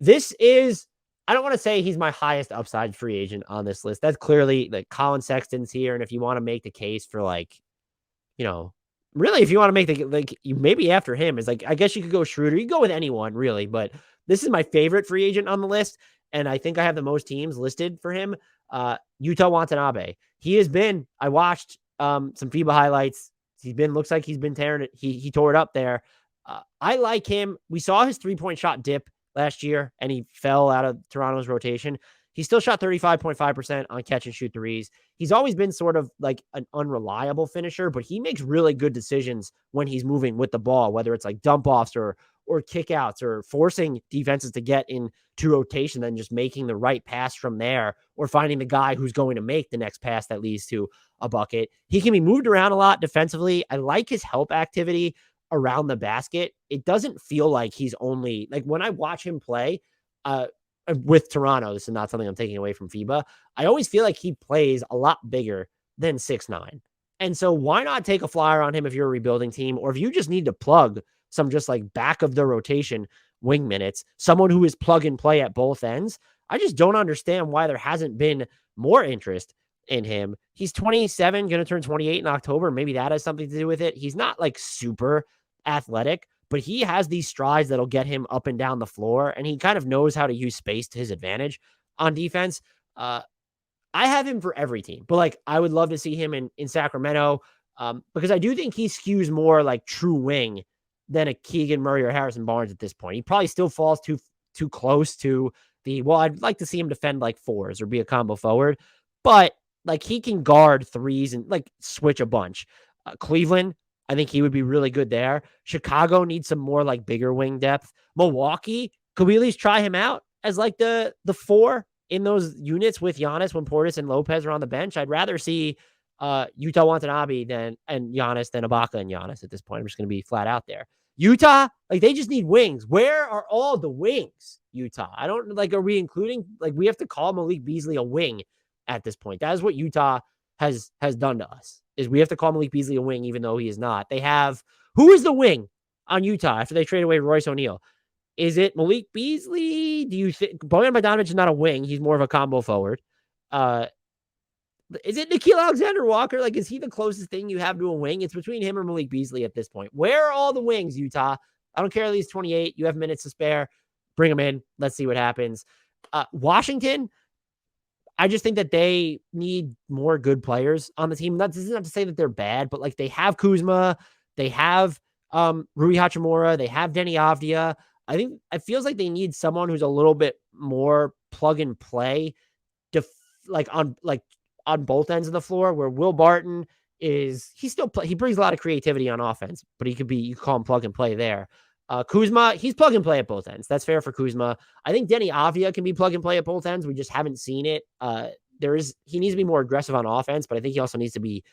This is, I don't want to say he's my highest upside free agent on this list. That's clearly like Colin Sexton's here. And if you want to make the case for like, you know, really, if you want to make the, like, you maybe after him is like, I guess you could go Schroeder. You can go with anyone really, but this is my favorite free agent on the list. And I think I have the most teams listed for him. Yuta Watanabe. He has been, I watched some FIBA highlights. Looks like he's been tearing it. He tore it up there. I like him. We saw his 3-point shot dip last year and he fell out of Toronto's rotation. He still shot 35.5% on catch and shoot threes. He's always been sort of like an unreliable finisher, but he makes really good decisions when he's moving with the ball, whether it's like dump offs or kickouts or forcing defenses to get into rotation, then just making the right pass from there or finding the guy who's going to make the next pass that leads to a bucket. He can be moved around a lot defensively. I like his help activity around the basket. It doesn't feel like he's only like when I watch him play with Toronto, this is not something I'm taking away from FIBA. I always feel like he plays a lot bigger than 6'9". And so why not take a flyer on him if you're a rebuilding team, or if you just need to plug some just like back of the rotation wing minutes, someone who is plug and play at both ends. I just don't understand why there hasn't been more interest in him. He's 27, going to turn 28 in October. Maybe that has something to do with it. He's not like super athletic, but he has these strides that'll get him up and down the floor, and he kind of knows how to use space to his advantage on defense. I have him for every team, but like I would love to see him in Sacramento because I do think he skews more like true wing than a Keegan Murray or Harrison Barnes at this point. He probably still falls too close to the, well, I'd like to see him defend like fours or be a combo forward, but like he can guard threes and like switch a bunch. Cleveland, I think he would be really good there. Chicago needs some more like bigger wing depth. Milwaukee, could we at least try him out as like the four in those units with Giannis when Portis and Lopez are on the bench? I'd rather see Yuta Watanabe and Giannis than Ibaka and Giannis at this point. I'm just going to be flat out there. Utah, like they just need wings. Where are all the wings? Utah. I don't like. Are we including like we have to call Malik Beasley a wing at this point? That is what Utah has done to us. Is we have to call Malik Beasley a wing even though he is not. They have who is the wing on Utah after they trade away Royce O'Neal? Is it Malik Beasley? Do you think Bojan Bogdanovic is not a wing? He's more of a combo forward. Is it Nickeil Alexander-Walker? Like, is he the closest thing you have to a wing? It's between him or Malik Beasley at this point. Where are all the wings, Utah? I don't care if he's 28. You have minutes to spare. Bring him in. Let's see what happens. Washington, I just think that they need more good players on the team. That doesn't have to say that they're bad, but like they have Kuzma, they have Rui Hachimura, they have Denny Avdia. I think it feels like they need someone who's a little bit more plug and play, on both ends of the floor. Where Will Barton is, he brings a lot of creativity on offense, but you call him plug and play there. Kuzma, he's plug and play at both ends. That's fair for Kuzma. I think Denny Avdia can be plug and play at both ends. We just haven't seen it. He needs to be more aggressive on offense, but I think he also needs to be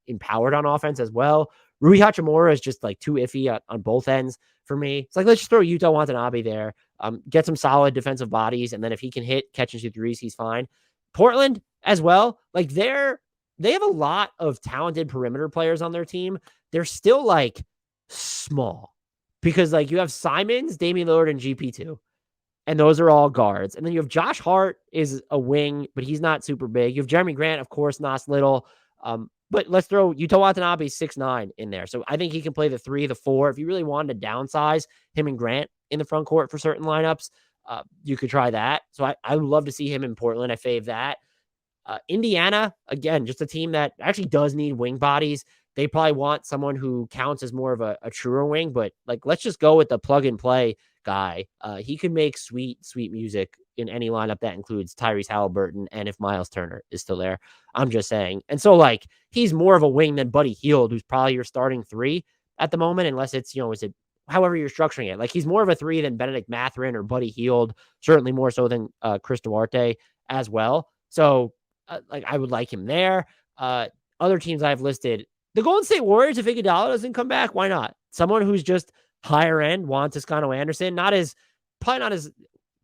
empowered on offense as well. Rui Hachimura is just like too iffy on both ends for me. It's like, let's just throw Yuta Watanabe there, get some solid defensive bodies, and then if he can hit catch and shoot threes, he's fine. Portland as well. Like they have a lot of talented perimeter players on their team. They're still like small because like you have Simons, Damian Lillard, and GP2. And those are all guards. And then you have Josh Hart is a wing, but he's not super big. You have Jeremy Grant, of course, Nas Little. But let's throw Yuta Watanabe 6'9" in there. So I think he can play the 3, the 4. If you really wanted to downsize him and Grant in the front court for certain lineups, you could try that. So I would love to see him in Portland. I fave that. Indiana, again, just a team that actually does need wing bodies. They probably want someone who counts as more of a truer wing, but like, let's just go with the plug and play guy. He could make sweet music in any lineup that includes Tyrese Halliburton and if Miles Turner is still there. I'm just saying. And so like, he's more of a wing than Buddy Hield, who's probably your starting 3 at the moment, unless it's, is it however you're structuring it. Like he's more of a 3 than Benedict Mathurin or Buddy Hield, certainly more so than Chris Duarte as well. So like I would like him there. Other teams I've listed, the Golden State Warriors, if Iguodala doesn't come back, why not? Someone who's just higher end, Juan Toscano Anderson,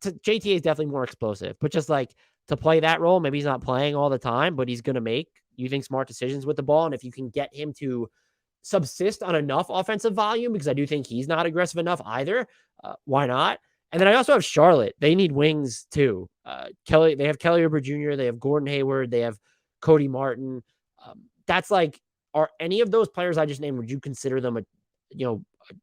JTA is definitely more explosive, but just like to play that role, maybe he's not playing all the time, but he's going to make, you think, smart decisions with the ball. And if you can get him to subsist on enough offensive volume, because I do think he's not aggressive enough either, why not? And then I also have Charlotte. They need wings too. They have Kelly Oubre Jr., they have Gordon Hayward, they have Cody Martin. That's like, are any of those players I just named, would you consider them a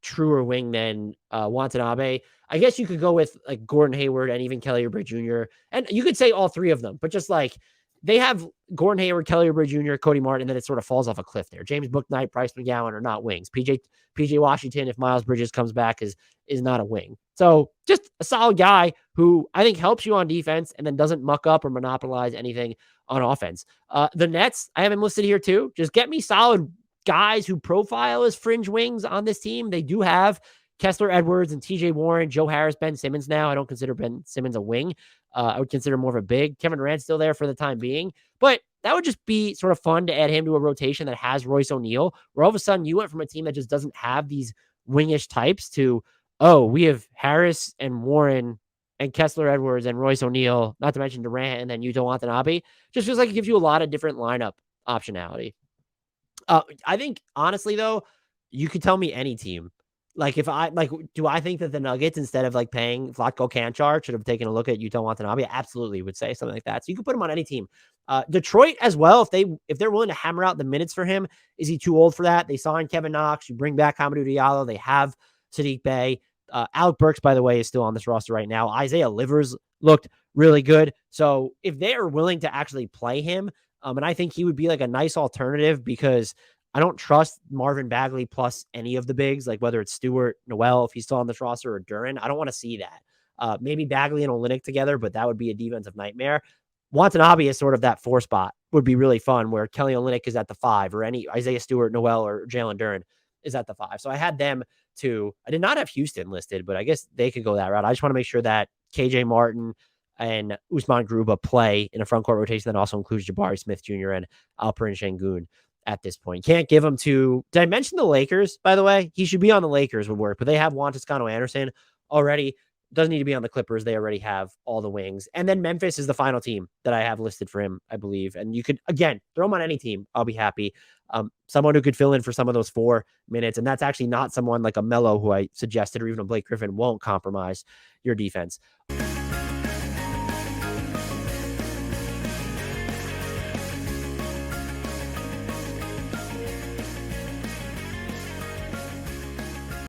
truer wing than Watanabe? I guess you could go with like Gordon Hayward and even Kelly Oubre Jr. And you could say all three of them, but just like they have Gordon Hayward, Kelly Oubre Jr., Cody Martin, and then it sort of falls off a cliff there. James Bouknight, Bryce McGowan are not wings. PJ Washington, if Miles Bridges comes back, is not a wing. So just a solid guy who I think helps you on defense and then doesn't muck up or monopolize anything on offense. The Nets, I have him listed here too. Just get me solid guys who profile as fringe wings on this team. They do have Kessler Edwards and TJ Warren, Joe Harris, Ben Simmons now. I don't consider Ben Simmons a wing. I would consider more of a big. Kevin Durant's still there for the time being. But that would just be sort of fun to add him to a rotation that has Royce O'Neal, where all of a sudden you went from a team that just doesn't have these wingish types to, oh, we have Harris and Warren and Kessler Edwards and Royce O'Neal, not to mention Durant and then Yuta Watanabe. Just feels like it gives you a lot of different lineup optionality. I think honestly though, you could tell me any team. Like if I like, do I think that the Nuggets instead of like paying Vlatko Kanchar should have taken a look at Yuta Watanabe? I absolutely would say something like that. So you could put him on any team. Detroit as well. If they're willing to hammer out the minutes for him, is he too old for that? They signed Kevin Knox. You bring back Hamidou Diallo. They have Sadiq Bey. Alec Burks, by the way, is still on this roster right now. Isaiah Livers looked really good. So if they are willing to actually play him, and I think he would be like a nice alternative because I don't trust Marvin Bagley plus any of the bigs, like whether it's Stewart, Noel, if he's still on this roster, or Duran. I don't want to see that. Maybe Bagley and Olynyk together, but that would be a defensive nightmare. Watanabe is sort of that 4 spot, would be really fun, where Kelly Olynyk is at the 5, or any Isaiah Stewart, Noel, or Jalen Duran is at the 5. So I had them to, I did not have Houston listed, but I guess they could go that route. I just want to make sure that KJ Martin and Usman Garuba play in a front court rotation that also includes Jabari Smith Jr. and Alperen Şengün at this point. Can't give him to, did I mention the Lakers, by the way? He should be on the Lakers would work, but they have Juan Toscano Anderson already. Doesn't need to be on the Clippers. They already have all the wings. And then Memphis is the final team that I have listed for him, I believe. And you could, again, throw him on any team. I'll be happy. Someone who could fill in for some of those 4 minutes. And that's actually not someone like a Melo who I suggested, or even a Blake Griffin won't compromise your defense.